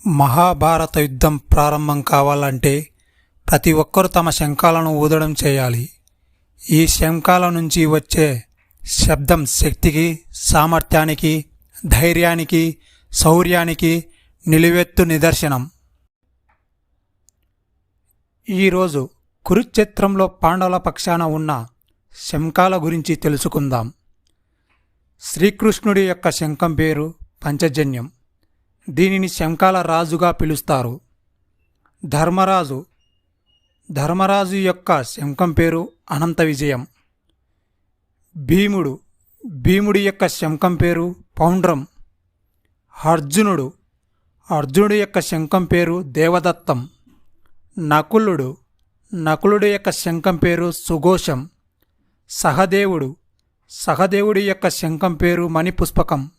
మహాభారత యుద్ధం ప్రారంభం కావాలంటే ప్రతి ఒక్కరూ తమ శంఖాలను ఊదడం చేయాలి. ఈ శంఖాల నుంచి వచ్చే శబ్దం శక్తికి, సామర్థ్యానికి, ధైర్యానికి, శౌర్యానికి నిలువెత్తు నిదర్శనం. ఈరోజు కురుక్షేత్రంలో పాండవుల పక్షాన ఉన్న శంఖాల గురించి తెలుసుకుందాం. శ్రీకృష్ణుడి యొక్క శంఖం పేరు పంచజన్యం. దీనిని శంఖాల రాజుగా పిలుస్తారు. ధర్మరాజు యొక్క శంఖం పేరు అనంత విజయం. భీముడి యొక్క శంఖం పేరు పౌండ్రం. అర్జునుడి యొక్క శంఖం పేరు దేవదత్తం. నకులుడి యొక్క శంఖం పేరు సుఘోషం. సహదేవుడి యొక్క శంఖం పేరు మణిపుష్పకం.